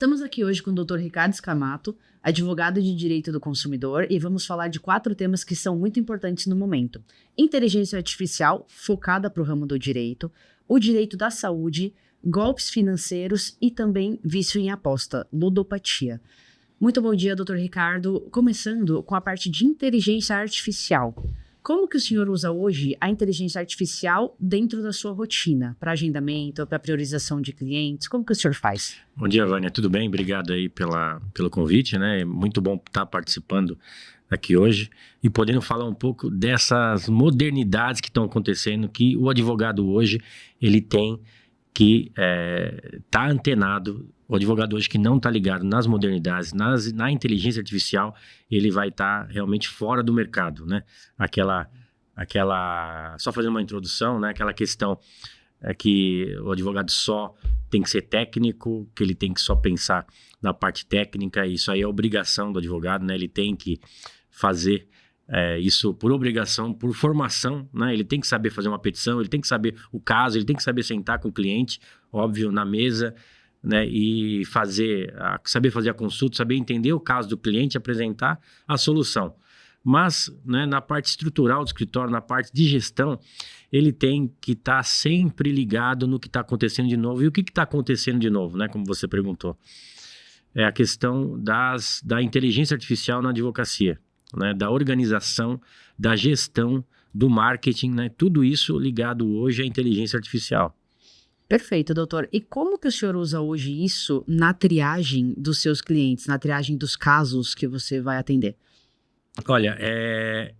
Estamos aqui hoje com o Dr. Ricardo Scamato, advogado de Direito do Consumidor, e vamos falar de 4 temas que são muito importantes no momento. Inteligência artificial, focada para o ramo do direito, o direito da saúde, golpes financeiros e também vício em aposta, ludopatia. Muito bom dia, Dr. Ricardo. Começando com a parte de inteligência artificial. Como que o senhor usa hoje a inteligência artificial dentro da sua rotina, para agendamento, para priorização de clientes? Como que o senhor faz? Bom dia, Vânia. Tudo bem? Obrigado aí pelo convite, né? É muito bom estar participando aqui hoje e podendo falar um pouco dessas modernidades que estão acontecendo, que o advogado hoje, ele tem que estar antenado. O advogado hoje que não está ligado nas modernidades, na inteligência artificial, ele vai estar realmente fora do mercado, né? Só fazendo uma introdução, né? Aquela questão que o advogado só tem que ser técnico, que ele tem que só pensar na parte técnica, isso aí é obrigação do advogado, né? Ele tem que fazer isso por obrigação, por formação, né? Ele tem que saber fazer uma petição, ele tem que saber o caso, ele tem que saber sentar com o cliente, óbvio, na mesa, né, e saber fazer a consulta, saber entender o caso do cliente, apresentar a solução. Mas, né, na parte estrutural do escritório, na parte de gestão, ele tem que estar sempre ligado no que está acontecendo de novo. E o que está acontecendo de novo, né, como você perguntou? É a questão da inteligência artificial na advocacia, né, da organização, da gestão, do marketing, né, tudo isso ligado hoje à inteligência artificial. Perfeito, doutor. E como que o senhor usa hoje isso na triagem dos seus clientes, na triagem dos casos que você vai atender? Olha,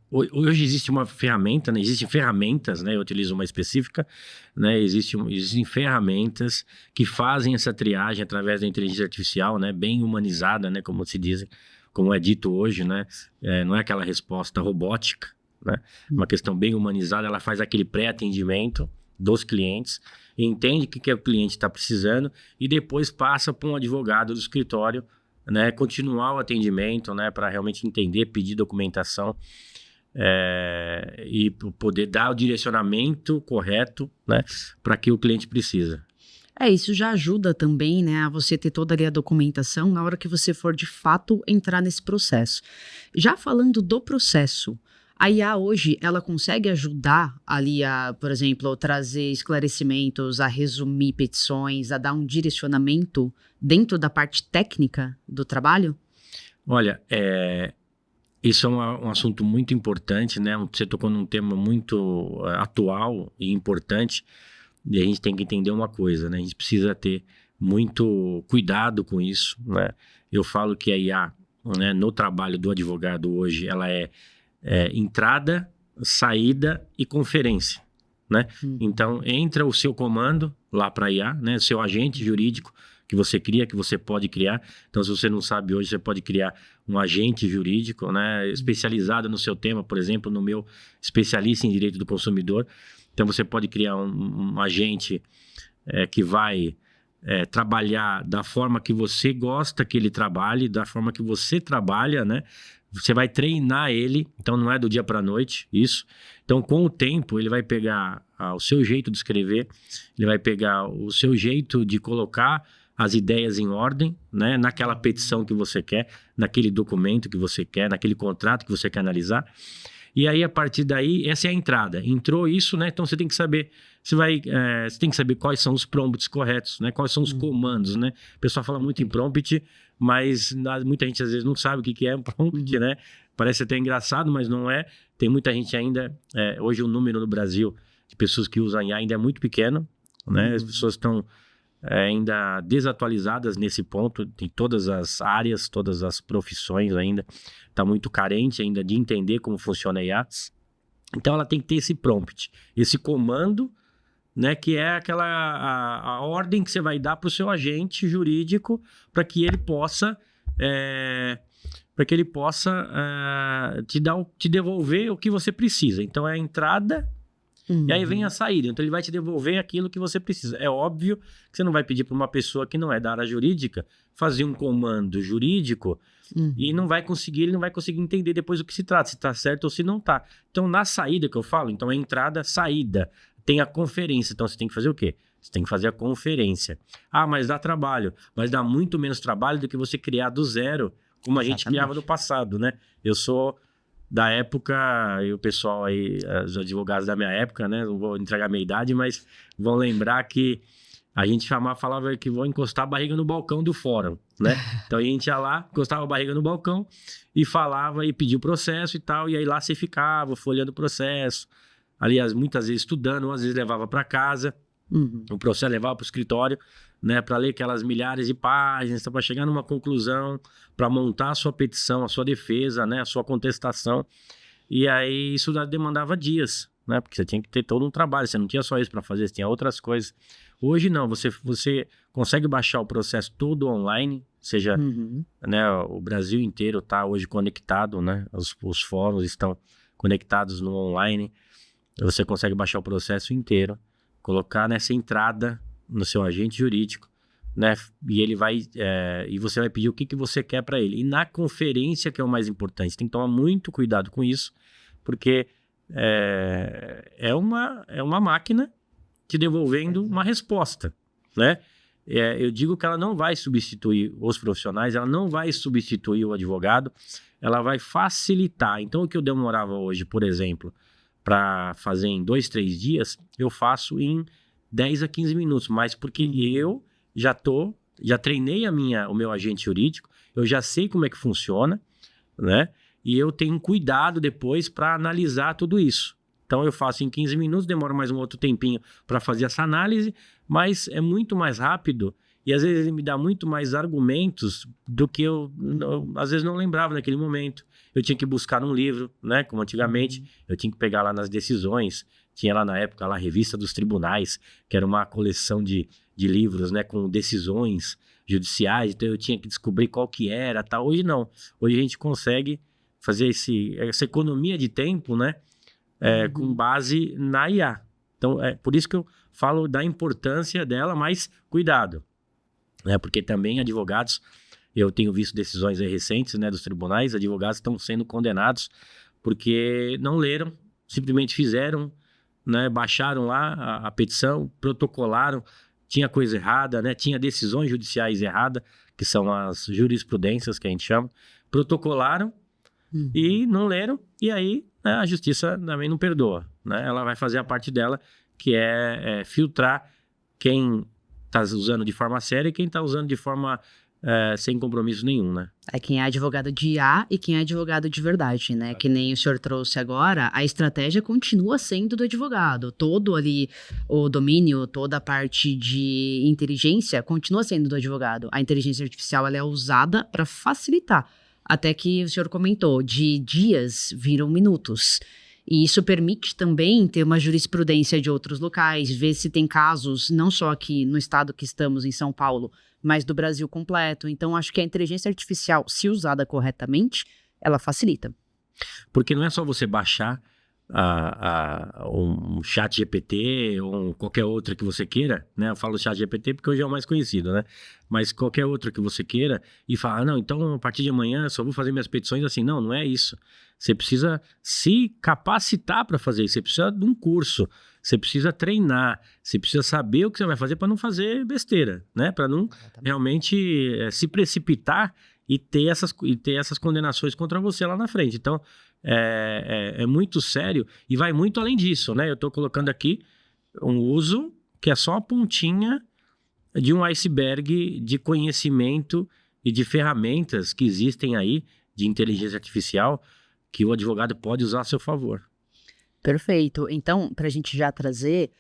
hoje existe uma ferramenta, né? Existem ferramentas, né? Eu utilizo uma específica, né? Existem ferramentas que fazem essa triagem através da inteligência artificial, né? Bem humanizada, né? Como se diz, como é dito hoje, né? Não é aquela resposta robótica, né? Uma questão bem humanizada, ela faz aquele pré-atendimento dos clientes, entende o que o cliente está precisando e depois passa para um advogado do escritório, né, continuar o atendimento, né, para realmente entender, pedir documentação e poder dar o direcionamento correto, né, para que o cliente precisa. Isso já ajuda também, né, a você ter toda ali a documentação na hora que você for de fato entrar nesse processo. Já falando do processo, a IA hoje, ela consegue ajudar ali a, por exemplo, trazer esclarecimentos, a resumir petições, a dar um direcionamento dentro da parte técnica do trabalho? Olha, isso é um assunto muito importante, né? Você tocou num tema muito atual e importante, e a gente tem que entender uma coisa, né? A gente precisa ter muito cuidado com isso, né? Eu falo que a IA, né, no trabalho do advogado hoje, ela é entrada, saída e conferência, né? Então, entra o seu comando lá para a IA, né? O seu agente jurídico que você cria, que você pode criar. Então, se você não sabe hoje, você pode criar um agente jurídico, né? Especializado no seu tema, por exemplo, no meu especialista em direito do consumidor. Então, você pode criar um agente que vai trabalhar da forma que você gosta que ele trabalhe, da forma que você trabalha, né? Você vai treinar ele, então não é do dia para a noite, isso. Então, com o tempo, ele vai pegar o seu jeito de escrever, ele vai pegar o seu jeito de colocar as ideias em ordem, né? Naquela petição que você quer, naquele documento que você quer, naquele contrato que você quer analisar. E aí, a partir daí, essa é a entrada. Entrou isso, né? Então, você tem que saber, você tem que saber quais são os prompts corretos, né? Quais são os comandos, né? O pessoal fala muito em prompt, mas muita gente às vezes não sabe o que é um prompt, né? Parece até engraçado, mas não é. Tem muita gente ainda, hoje o número no Brasil de pessoas que usam IA ainda é muito pequeno, né? As pessoas estão ainda desatualizadas nesse ponto, em todas as áreas, todas as profissões ainda. Está muito carente ainda de entender como funciona a IA. Então ela tem que ter esse prompt, esse comando, né, que é a ordem que você vai dar para o seu agente jurídico para que ele possa te devolver o que você precisa. Então é a entrada e aí vem a saída. Então ele vai te devolver aquilo que você precisa. É óbvio que você não vai pedir para uma pessoa que não é da área jurídica fazer um comando jurídico e ele não vai conseguir entender depois o que se trata, se está certo ou se não está. Então na saída que eu falo, então é entrada, saída. Tem a conferência, então você tem que fazer o quê? Você tem que fazer a conferência. Ah, mas dá trabalho. Mas dá muito menos trabalho do que você criar do zero, como a gente criava no passado, né? Eu sou da época, e o pessoal aí, os advogados da minha época, né? Não vou entregar minha idade, mas vão lembrar que a gente falava que vou encostar a barriga no balcão do fórum, né? Então a gente ia lá, encostava a barriga no balcão e falava e pedia o processo e tal, e aí lá você ficava folheando o processo, aliás, muitas vezes estudando, ou às vezes levava para casa, o processo levava para o escritório, né, para ler aquelas milhares de páginas, para chegar numa conclusão, para montar a sua petição, a sua defesa, né, a sua contestação. E aí isso demandava dias, né, porque você tinha que ter todo um trabalho, você não tinha só isso para fazer, você tinha outras coisas. Hoje não, você consegue baixar o processo todo online, seja, né, o Brasil inteiro está hoje conectado, né, os fóruns estão conectados no online, você consegue baixar o processo inteiro, colocar nessa entrada no seu agente jurídico, né? E ele vai e você vai pedir o que você quer para ele. E na conferência, que é o mais importante, tem que tomar muito cuidado com isso, porque é uma máquina te devolvendo uma resposta, né? Eu digo que ela não vai substituir os profissionais, ela não vai substituir o advogado, ela vai facilitar. Então, o que eu demorava hoje, por exemplo, para fazer em 2, 3 dias, eu faço em 10 a 15 minutos, mas porque eu já treinei o meu agente jurídico, eu já sei como é que funciona, né? E eu tenho cuidado depois para analisar tudo isso. Então eu faço em 15 minutos, demora mais um outro tempinho para fazer essa análise, mas é muito mais rápido e às vezes ele me dá muito mais argumentos do que eu às vezes não lembrava naquele momento. Eu tinha que buscar um livro, né? Como antigamente, eu tinha que pegar lá nas decisões. Tinha lá na época a Revista dos Tribunais, que era uma coleção de livros, né? Com decisões judiciais. Então eu tinha que descobrir qual que era, tal. Hoje não. Hoje a gente consegue fazer essa economia de tempo, né? Com base na IA. Então é por isso que eu falo da importância dela, mas cuidado, né? Porque também advogados... Eu tenho visto decisões aí recentes, né, dos tribunais, advogados estão sendo condenados porque não leram, simplesmente fizeram, né, baixaram lá a petição, protocolaram, tinha coisa errada, né, tinha decisões judiciais erradas, que são as jurisprudências que a gente chama, protocolaram e não leram, e aí, né, a justiça também não perdoa, né, ela vai fazer a parte dela, que é filtrar quem está usando de forma séria e quem está usando de forma... sem compromisso nenhum, né? Quem é advogado de IA e quem é advogado de verdade, né? Que nem o senhor trouxe agora, a estratégia continua sendo do advogado. Todo ali o domínio, toda a parte de inteligência continua sendo do advogado. A inteligência artificial ela é usada para facilitar. Até que o senhor comentou, de dias viram minutos. E isso permite também ter uma jurisprudência de outros locais, ver se tem casos, não só aqui no estado que estamos, em São Paulo, mas do Brasil completo. Então, acho que a inteligência artificial, se usada corretamente, ela facilita. Porque não é só você baixar um chat GPT ou qualquer outro que você queira, né? Eu falo chat GPT porque hoje é o mais conhecido, né? Mas qualquer outro que você queira e falar, não, então a partir de amanhã eu só vou fazer minhas petições assim. Não, não é isso. Você precisa se capacitar para fazer isso. Você precisa de um curso, você precisa treinar, você precisa saber o que você vai fazer para não fazer besteira, né? Para não realmente se precipitar e ter essas condenações contra você lá na frente. Então, é muito sério e vai muito além disso, né? Eu estou colocando aqui um uso que é só a pontinha de um iceberg de conhecimento e de ferramentas que existem aí de inteligência artificial que o advogado pode usar a seu favor. Perfeito. Então, para a gente já trazer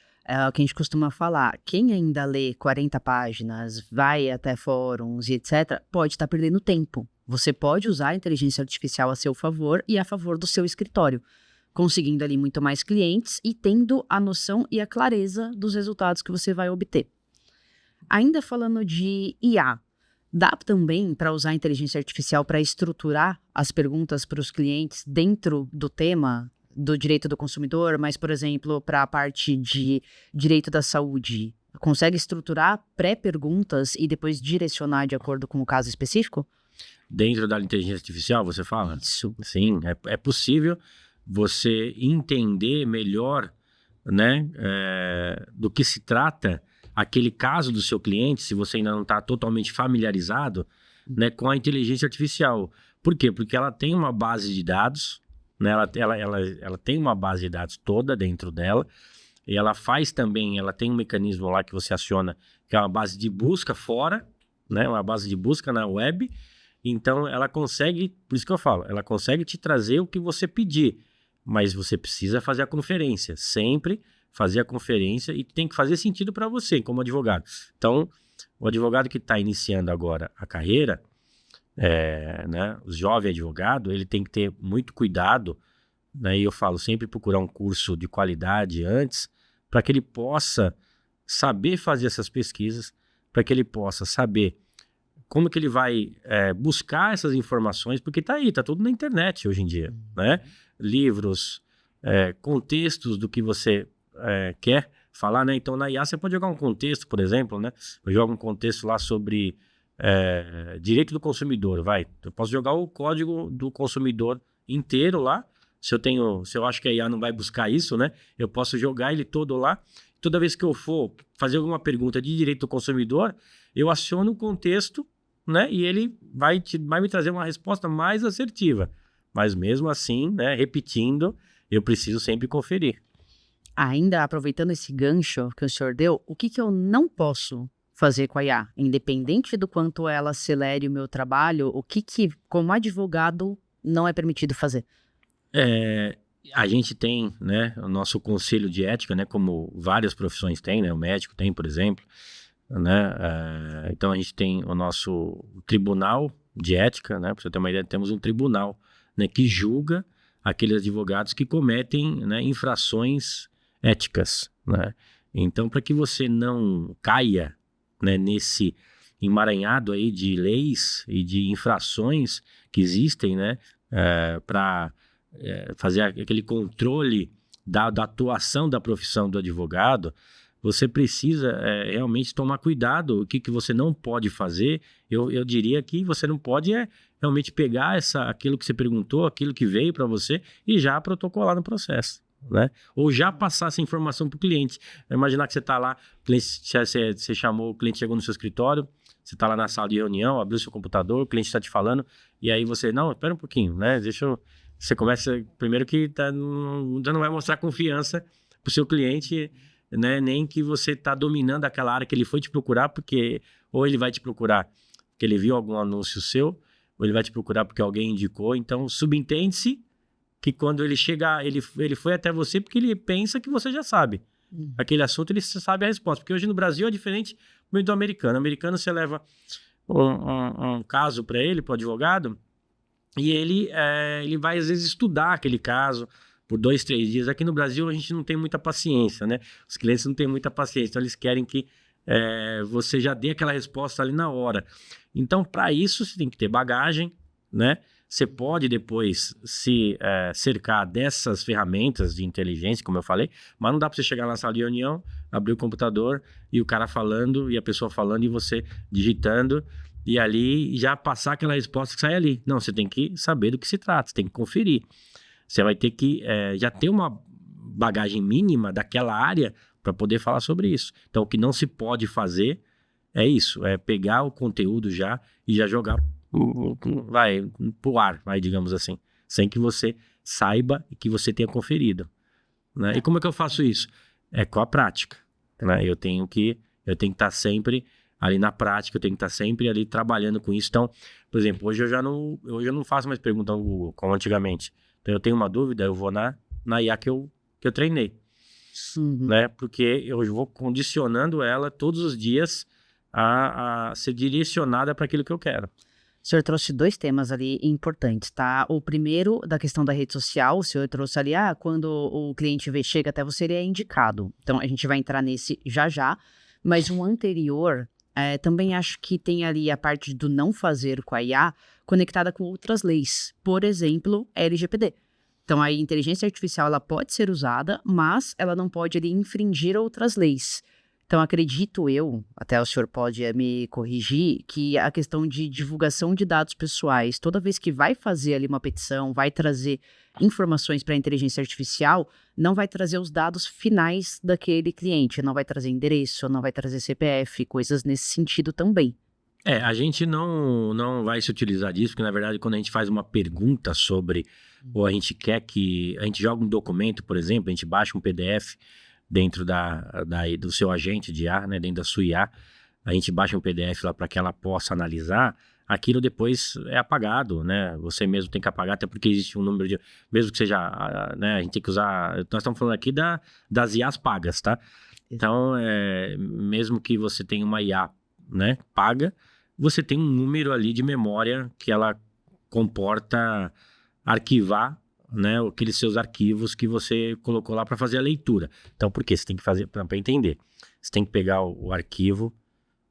o que a gente costuma falar, quem ainda lê 40 páginas, vai até fóruns e etc., pode estar perdendo tempo. Você pode usar a inteligência artificial a seu favor e a favor do seu escritório, conseguindo ali muito mais clientes e tendo a noção e a clareza dos resultados que você vai obter. Ainda falando de IA, dá também para usar a inteligência artificial para estruturar as perguntas para os clientes dentro do tema do direito do consumidor, mas, por exemplo, para a parte de direito da saúde, consegue estruturar pré-perguntas e depois direcionar de acordo com o caso específico? Dentro da inteligência artificial, você fala? Isso. Sim, é possível você entender melhor, né, do que se trata aquele caso do seu cliente, se você ainda não está totalmente familiarizado, né, com a inteligência artificial. Por quê? Porque ela tem uma base de dados, né, ela tem uma base de dados toda dentro dela, e ela faz também, ela tem um mecanismo lá que você aciona, que é uma base de busca fora, né, uma base de busca na web. Então ela consegue, por isso que eu falo, ela consegue te trazer o que você pedir, mas você precisa fazer a conferência, sempre fazer a conferência, e tem que fazer sentido para você como advogado. Então, o advogado que está iniciando agora a carreira, né, o jovem advogado, ele tem que ter muito cuidado, né, e eu falo sempre procurar um curso de qualidade antes, para que ele possa saber fazer essas pesquisas, para que ele possa saber como que ele vai buscar essas informações, porque tá aí, tá tudo na internet hoje em dia, né? Livros, contextos do que você quer falar, né? Então na IA você pode jogar um contexto, por exemplo, né? Eu jogo um contexto lá sobre direito do consumidor, eu posso jogar o código do consumidor inteiro lá, se eu acho que a IA não vai buscar isso, né? Eu posso jogar ele todo lá. Toda vez que eu for fazer alguma pergunta de direito do consumidor, eu aciono o contexto, né? E ele vai me trazer uma resposta mais assertiva. Mas mesmo assim, né, repetindo, eu preciso sempre conferir. Ainda aproveitando esse gancho que o senhor deu, o que eu não posso fazer com a IA? Independente do quanto ela acelere o meu trabalho, o que como advogado, não é permitido fazer? A gente tem, né, o nosso conselho de ética, né, como várias profissões têm, né, o médico tem, por exemplo, né, então a gente tem o nosso tribunal de ética, né, para você ter uma ideia, temos um tribunal, né, que julga aqueles advogados que cometem, né, infrações éticas, né. Então, para que você não caia, né, nesse emaranhado aí de leis e de infrações que existem, né, para fazer aquele controle da atuação da profissão do advogado, você precisa realmente tomar cuidado. O que você não pode fazer, eu diria que você não pode realmente pegar aquilo que você perguntou, aquilo que veio para você e já protocolar no processo, né? Ou já passar essa informação para o cliente. Imaginar que você está lá, você chamou, o cliente chegou no seu escritório, você está lá na sala de reunião, abriu seu computador, o cliente está te falando, e aí você, não, espera um pouquinho, né? Você começa, primeiro que não vai mostrar confiança para o seu cliente, né? Nem que você está dominando aquela área que ele foi te procurar, porque ou ele vai te procurar porque ele viu algum anúncio seu, ou ele vai te procurar porque alguém indicou. Então, subentende-se que quando ele chegar, ele foi até você porque ele pensa que você já sabe. Aquele assunto, ele sabe a resposta. Porque hoje no Brasil é diferente do americano. O americano, você leva um caso para ele, para o advogado, e ele vai, às vezes, estudar aquele caso por 2, 3 dias. Aqui no Brasil, a gente não tem muita paciência, né? Os clientes não têm muita paciência, então eles querem que você já dê aquela resposta ali na hora. Então, para isso, você tem que ter bagagem, né? Você pode depois se cercar dessas ferramentas de inteligência, como eu falei, mas não dá para você chegar na sala de reunião, abrir o computador e o cara falando, e a pessoa falando, e você digitando, e ali já passar aquela resposta que sai ali. Não, você tem que saber do que se trata, você tem que conferir. Você vai ter que já ter uma bagagem mínima daquela área para poder falar sobre isso. Então, o que não se pode fazer é isso, é pegar o conteúdo já e já jogar pro ar, digamos assim, sem que você saiba e que você tenha conferido, né? E como é que eu faço isso? É com a prática, né? Eu tenho que estar sempre ali na prática, eu tenho que estar sempre ali trabalhando com isso. Então, por exemplo, hoje eu não faço mais pergunta no Google, como antigamente. Então, eu tenho uma dúvida, eu vou na IA que eu treinei, né? Porque eu vou condicionando ela todos os dias a ser direcionada para aquilo que eu quero. O senhor trouxe 2 temas ali importantes, tá? O primeiro, da questão da rede social, o senhor trouxe ali, quando o cliente chega até você, ele é indicado. Então, a gente vai entrar nesse já, mas um anterior, também acho que tem ali a parte do não fazer com a IA conectada com outras leis. Por exemplo, LGPD. Então, a inteligência artificial, ela pode ser usada, mas ela não pode ali infringir outras leis. Então, acredito eu, até o senhor pode me corrigir, que a questão de divulgação de dados pessoais, toda vez que vai fazer ali uma petição, vai trazer informações para a inteligência artificial, não vai trazer os dados finais daquele cliente, não vai trazer endereço, não vai trazer CPF, coisas nesse sentido também. A gente não vai se utilizar disso, porque na verdade quando a gente faz uma pergunta sobre, ou a gente quer que, a gente joga um documento, por exemplo, a gente baixa um PDF dentro do seu agente de IA, né, dentro da sua IA, a gente baixa um PDF lá para que ela possa analisar, aquilo depois é apagado, né, você mesmo tem que apagar, até porque existe um número de, mesmo que seja, né, a gente tem que usar, nós estamos falando aqui das IAs pagas, tá? Então, mesmo que você tenha uma IA, né, paga, você tem um número ali de memória que ela comporta arquivar, né, aqueles seus arquivos que você colocou lá para fazer a leitura. Então, por quê? Você tem que fazer, para entender, você tem que pegar o arquivo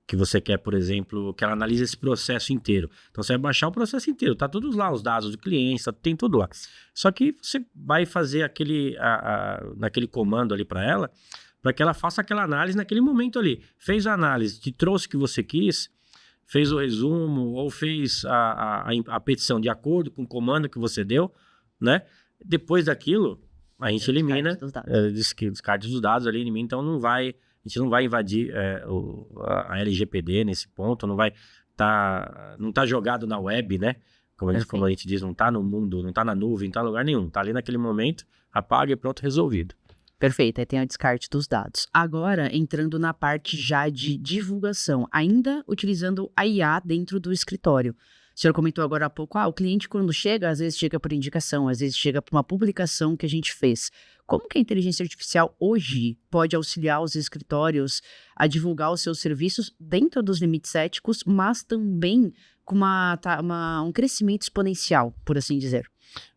que você quer, por exemplo, que ela analise esse processo inteiro. Então, você vai baixar o processo inteiro, tá todos lá, os dados do cliente, tem tudo lá. Só que você vai fazer naquele comando ali para ela, para que ela faça aquela análise naquele momento ali. Fez a análise, te trouxe o que você quis, fez o resumo ou fez a petição de acordo com o comando que você deu, né? Depois daquilo, a gente elimina, descarte dos dados ali, elimina, então a gente não vai invadir a LGPD nesse ponto, não tá jogado na web, né? Como a gente diz, não tá no mundo, não tá na nuvem, não tá em lugar nenhum, tá ali naquele momento, apaga e pronto, resolvido. Perfeito, aí tem o descarte dos dados. Agora, entrando na parte já de divulgação, ainda utilizando a IA dentro do escritório. O senhor comentou agora há pouco, o cliente quando chega, às vezes chega por indicação, às vezes chega por uma publicação que a gente fez. Como que a inteligência artificial hoje pode auxiliar os escritórios a divulgar os seus serviços dentro dos limites éticos, mas também com um crescimento exponencial, por assim dizer?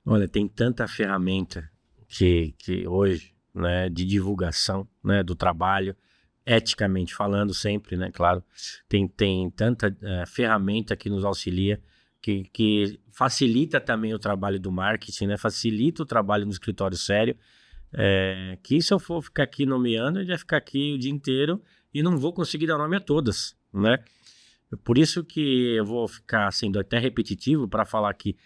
Olha, tem tanta ferramenta que hoje, né, de divulgação, né, do trabalho, eticamente falando sempre, né, claro, tem tanta ferramenta que nos auxilia, que facilita também o trabalho do marketing, né, facilita o trabalho no escritório sério, que se eu for ficar aqui nomeando, eu já ficar aqui o dia inteiro e não vou conseguir dar nome a todas, né? Por isso que eu vou ficar sendo até repetitivo para falar que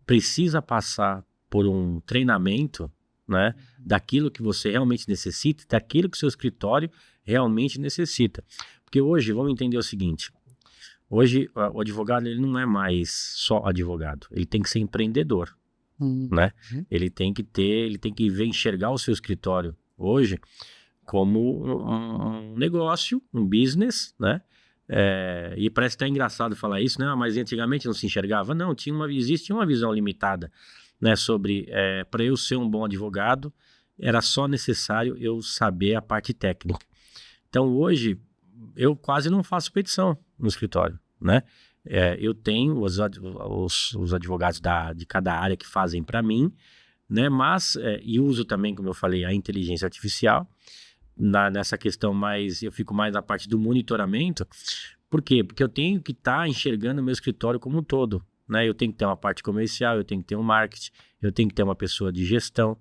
precisa passar por um treinamento, né, daquilo que você realmente necessita, daquilo que o seu escritório realmente necessita. Porque hoje, vamos entender o seguinte, hoje o advogado ele não é mais só advogado, ele tem que ser empreendedor, né? Ele tem que enxergar o seu escritório hoje como um negócio, um business, né? E parece até engraçado falar isso, né? Mas antigamente não se enxergava, não, existia uma visão limitada, né, sobre, para eu ser um bom advogado, era só necessário eu saber a parte técnica. Então, hoje, eu quase não faço petição no escritório, né? Eu tenho os advogados de cada área que fazem para mim, né? Mas, e uso também, como eu falei, a inteligência artificial, nessa questão eu fico mais na parte do monitoramento. Por quê? Porque eu tenho que estar enxergando o meu escritório como um todo, né? Eu tenho que ter uma parte comercial, eu tenho que ter um marketing, eu tenho que ter uma pessoa de gestão,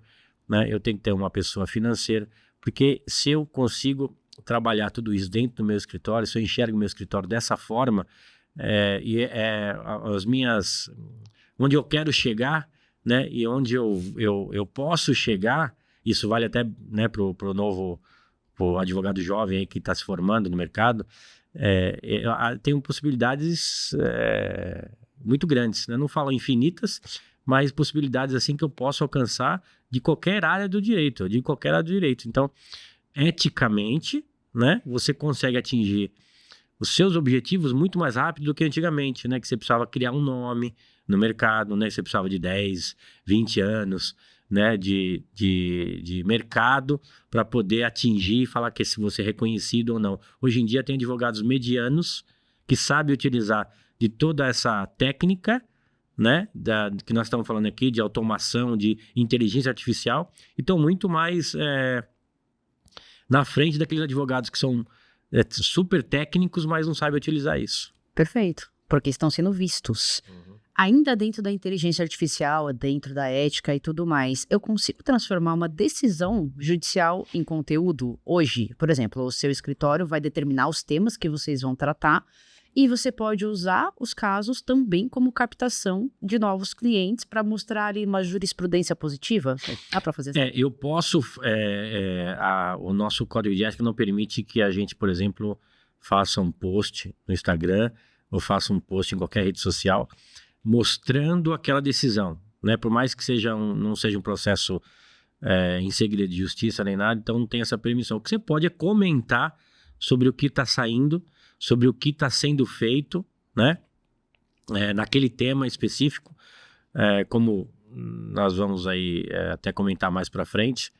né? Eu tenho que ter uma pessoa financeira, porque se eu consigo trabalhar tudo isso dentro do meu escritório, se eu enxergo o meu escritório dessa forma, onde eu quero chegar, né? E onde eu posso chegar, isso vale até, né, pro advogado jovem aí que está se formando no mercado, tem possibilidades muito grandes, né? Não falo infinitas, mas possibilidades assim que eu posso alcançar de qualquer área do direito, Então, eticamente, né, você consegue atingir os seus objetivos muito mais rápido do que antigamente, né? Que você precisava criar um nome no mercado, né? Você precisava de 10, 20 anos, né, de mercado para poder atingir e falar que se você é reconhecido ou não. Hoje em dia tem advogados medianos que sabem utilizar de toda essa técnica, né, que nós estamos falando aqui, de automação, de inteligência artificial, e estão muito mais na frente daqueles advogados que são super técnicos, mas não sabem utilizar isso. Perfeito, porque estão sendo vistos. Ainda dentro da inteligência artificial, dentro da ética e tudo mais, eu consigo transformar uma decisão judicial em conteúdo hoje? Por exemplo, o seu escritório vai determinar os temas que vocês vão tratar e você pode usar os casos também como captação de novos clientes para mostrar ali uma jurisprudência positiva? Dá para fazer assim? Eu posso... o nosso código de ética não permite que a gente, por exemplo, faça um post no Instagram ou faça um post em qualquer rede social mostrando aquela decisão, né? Por mais que não seja um processo em segredo de justiça nem nada, então não tem essa permissão. O que você pode é comentar sobre o que está saindo, sobre o que está sendo feito, né? Naquele tema específico, como nós vamos aí até comentar mais para frente,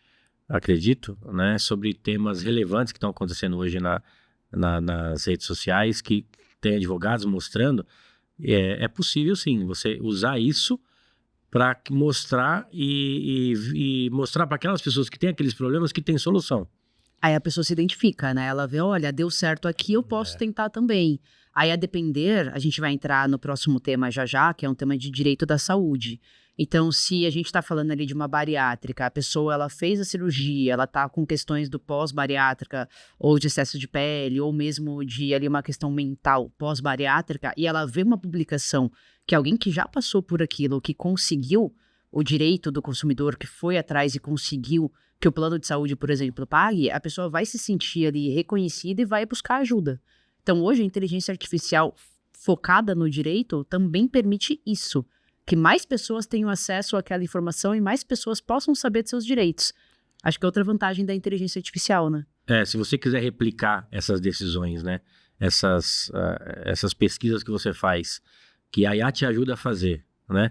acredito, né? Sobre temas relevantes que estão acontecendo hoje nas redes sociais, que tem advogados mostrando. É possível sim você usar isso para mostrar e mostrar para aquelas pessoas que têm aqueles problemas que tem solução. Aí a pessoa se identifica, né? Ela vê, olha, deu certo aqui, eu posso tentar também. Aí, a depender, a gente vai entrar no próximo tema já, que é um tema de direito da saúde. Então, se a gente está falando ali de uma bariátrica, a pessoa, ela fez a cirurgia, ela tá com questões do pós-bariátrica, ou de excesso de pele, ou mesmo de ali uma questão mental pós-bariátrica, e ela vê uma publicação que alguém que já passou por aquilo, que conseguiu o direito do consumidor, que foi atrás e conseguiu que o plano de saúde, por exemplo, pague, a pessoa vai se sentir ali reconhecida e vai buscar ajuda. Então, hoje, a inteligência artificial focada no direito também permite isso, que mais pessoas tenham acesso àquela informação e mais pessoas possam saber de seus direitos. Acho que é outra vantagem da inteligência artificial, né? Se você quiser replicar essas decisões, né? Essas pesquisas que você faz, que a IA te ajuda a fazer, né?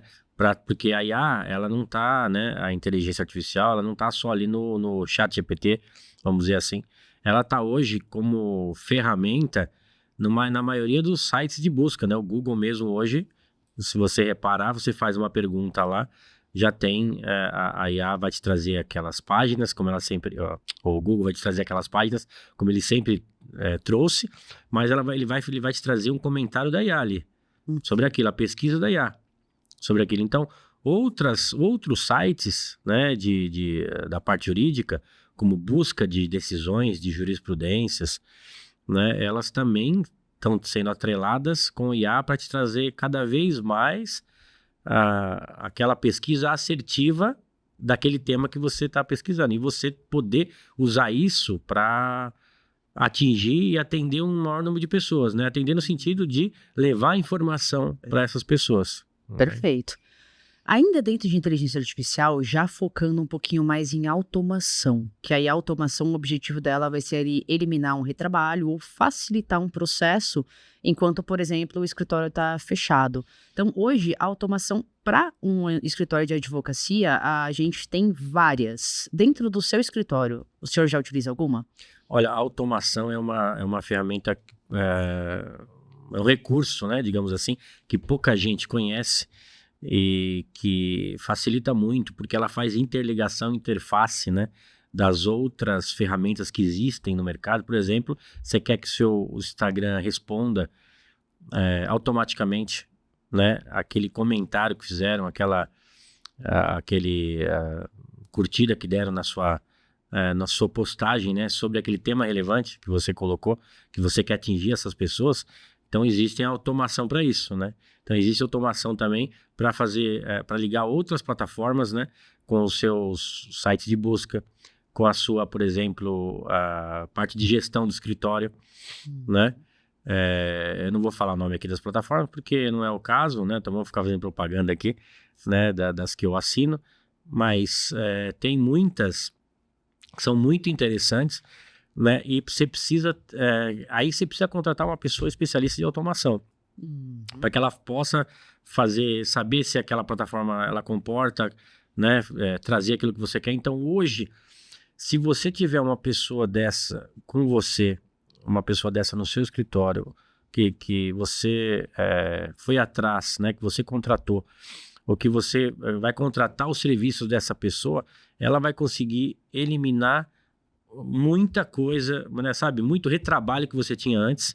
Porque a IA, ela não tá, né? A inteligência artificial, ela não tá só ali no chat GPT, vamos dizer assim. Ela tá hoje como ferramenta na maioria dos sites de busca, né? O Google mesmo hoje, se você reparar, você faz uma pergunta lá, já tem, a IA vai te trazer aquelas páginas, como ela sempre, o Google vai te trazer aquelas páginas, como ele sempre trouxe, mas ele vai te trazer um comentário da IA ali, sobre aquilo, a pesquisa da IA, sobre aquilo. Então, outros sites, né, da parte jurídica, como busca de decisões, de jurisprudências, né, elas também estão sendo atreladas com IA para te trazer cada vez mais aquela pesquisa assertiva daquele tema que você está pesquisando. E você poder usar isso para atingir e atender um maior número de pessoas, né? Atender no sentido de levar informação para essas pessoas. Perfeito. Ainda dentro de inteligência artificial, já focando um pouquinho mais em automação, que aí a automação, o objetivo dela vai ser ali eliminar um retrabalho ou facilitar um processo, enquanto, por exemplo, o escritório está fechado. Então, hoje, a automação para um escritório de advocacia, a gente tem várias. Dentro do seu escritório, o senhor já utiliza alguma? Olha, a automação é uma ferramenta, é um recurso, né, digamos assim, que pouca gente conhece, e que facilita muito, porque ela faz interligação, interface, né, das outras ferramentas que existem no mercado. Por exemplo, você quer que seu Instagram responda automaticamente, né, aquele comentário que fizeram, aquele curtida que deram na sua postagem, né, sobre aquele tema relevante que você colocou, que você quer atingir essas pessoas. Então, existe a automação para isso, né? Então, existe automação também para para ligar outras plataformas, né? Com os seus sites de busca, com a sua, por exemplo, a parte de gestão do escritório, né? Eu não vou falar o nome aqui das plataformas, porque não é o caso, né? Então, vou ficar fazendo propaganda aqui, né? Das que eu assino, mas tem muitas que são muito interessantes, né? E você precisa, aí você precisa contratar uma pessoa especialista de automação, para que ela possa saber se aquela plataforma ela comporta, né? Trazer aquilo que você quer. Então, hoje, se você tiver uma pessoa dessa com você, uma pessoa dessa no seu escritório, que você foi atrás, né? Que você contratou, ou que você vai contratar os serviços dessa pessoa, ela vai conseguir eliminar muita coisa, né, sabe? Muito retrabalho que você tinha antes,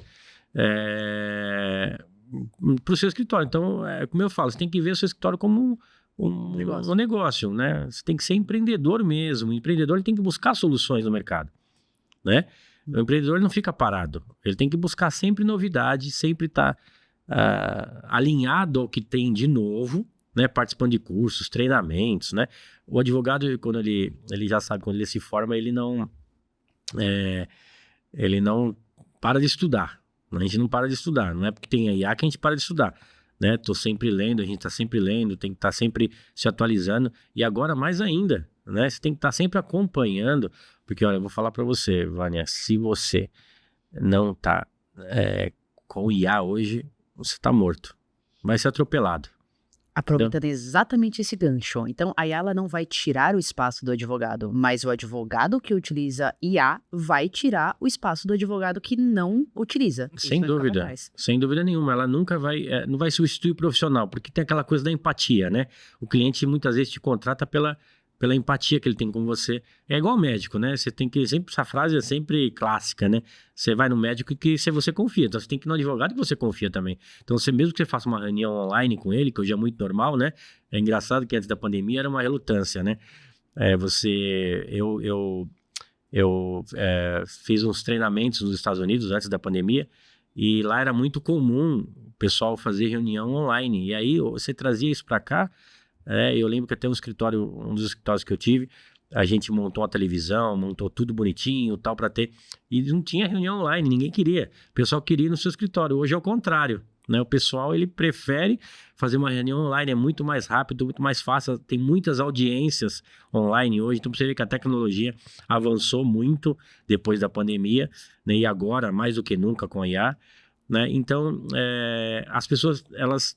para o seu escritório. Então, como eu falo, você tem que ver o seu escritório como um negócio, né? Você tem que ser empreendedor mesmo. O empreendedor ele tem que buscar soluções no mercado, né? O empreendedor não fica parado. Ele tem que buscar sempre novidade, sempre estar alinhado ao que tem de novo, né? Participando de cursos, treinamentos, né? O advogado, quando ele já sabe, quando ele se forma, ele não para de estudar. A gente não para de estudar. Não é porque tem a IA que a gente para de estudar, né? Tô sempre lendo, a gente tá sempre lendo, tem que estar sempre se atualizando. E agora mais ainda, né? Você tem que estar sempre acompanhando, porque olha, eu vou falar para você, Vânia, se você não tá com o IA hoje, você tá morto. Vai ser atropelado. Aproveitando exatamente esse gancho. Então, a IA não vai tirar o espaço do advogado, mas o advogado que utiliza IA vai tirar o espaço do advogado que não utiliza. Sem dúvida, sem dúvida nenhuma. Ela nunca vai, não vai substituir o profissional, porque tem aquela coisa da empatia, né? O cliente muitas vezes te contrata pela empatia que ele tem com você. É igual médico, né? Você tem que sempre, essa frase é sempre clássica, né? Você vai no médico que você confia, então você tem que ir no advogado que você confia também. Então você mesmo que você faça uma reunião online com ele, que hoje é muito normal, né? É engraçado que antes da pandemia era uma relutância, né? Eu fiz uns treinamentos nos Estados Unidos antes da pandemia e lá era muito comum o pessoal fazer reunião online. E aí você trazia isso para cá. Eu lembro que até um dos escritórios que eu tive, a gente montou uma televisão, montou tudo bonitinho, tal, para ter, e não tinha reunião online, ninguém queria. O pessoal queria ir no seu escritório. Hoje é o contrário, né? O pessoal, ele prefere fazer uma reunião online, é muito mais rápido, muito mais fácil, tem muitas audiências online hoje, então você vê que a tecnologia avançou muito depois da pandemia, né? E agora, mais do que nunca com a IA, né? Então, as pessoas, elas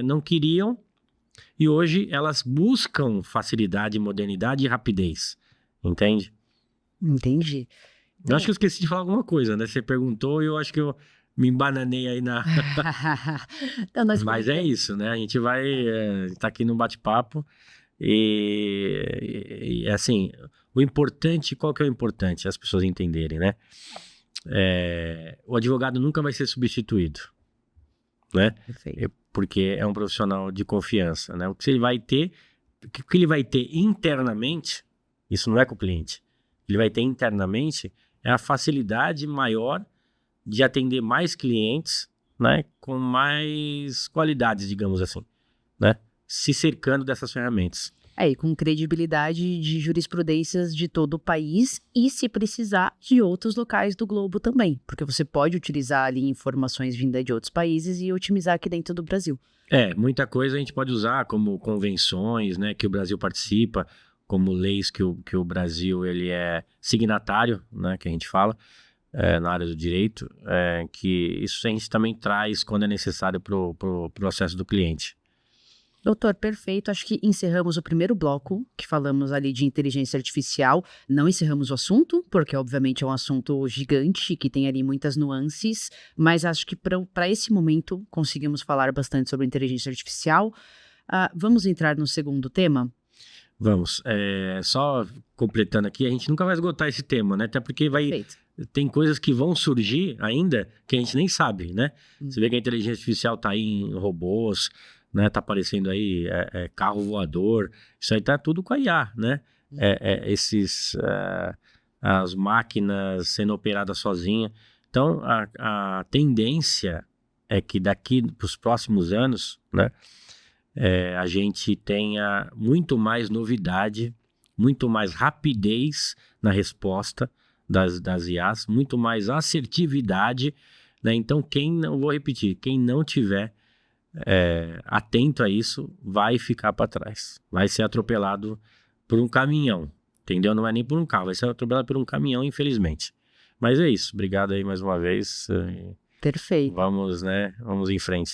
não queriam. E hoje elas buscam facilidade, modernidade e rapidez. Entende? Entendi. Eu acho que eu esqueci de falar alguma coisa, né? Você perguntou e eu acho que eu me embananei aí na... Então, Mas é isso, né? A gente vai... tá aqui no bate-papo e assim, o importante... Qual que é o importante? As pessoas entenderem, né? O advogado nunca vai ser substituído, né? Perfeito. Porque é um profissional de confiança, né? O que ele vai ter internamente, isso não é com o cliente, ele vai ter internamente é a facilidade maior de atender mais clientes, né? Com mais qualidades, digamos assim, né? Se cercando dessas ferramentas. E com credibilidade de jurisprudências de todo o país e, se precisar, de outros locais do globo também. Porque você pode utilizar ali informações vindas de outros países e otimizar aqui dentro do Brasil. Muita coisa a gente pode usar como convenções, né, que o Brasil participa, como leis que o Brasil ele é signatário, né, que a gente fala, na área do direito, que isso a gente também traz quando é necessário para o processo do cliente. Doutor, perfeito. Acho que encerramos o primeiro bloco, que falamos ali de inteligência artificial. Não encerramos o assunto, porque obviamente é um assunto gigante, que tem ali muitas nuances, mas acho que para esse momento conseguimos falar bastante sobre inteligência artificial. Vamos entrar no segundo tema? Vamos. Só completando aqui, a gente nunca vai esgotar esse tema, né? Até porque tem coisas que vão surgir ainda que a gente nem sabe, né? Você vê que a inteligência artificial está aí em robôs, né, tá aparecendo aí carro voador, isso aí tá tudo com a IA, né? As máquinas sendo operadas sozinha. Então, a tendência é que daqui para os próximos anos, né, a gente tenha muito mais novidade, muito mais rapidez na resposta das IAs, muito mais assertividade, né? Então, vou repetir, quem não tiver atento a isso, vai ficar para trás. Vai ser atropelado por um caminhão, entendeu? Não é nem por um carro, vai ser atropelado por um caminhão, infelizmente. Mas é isso. Obrigado aí mais uma vez. Perfeito. Vamos em frente.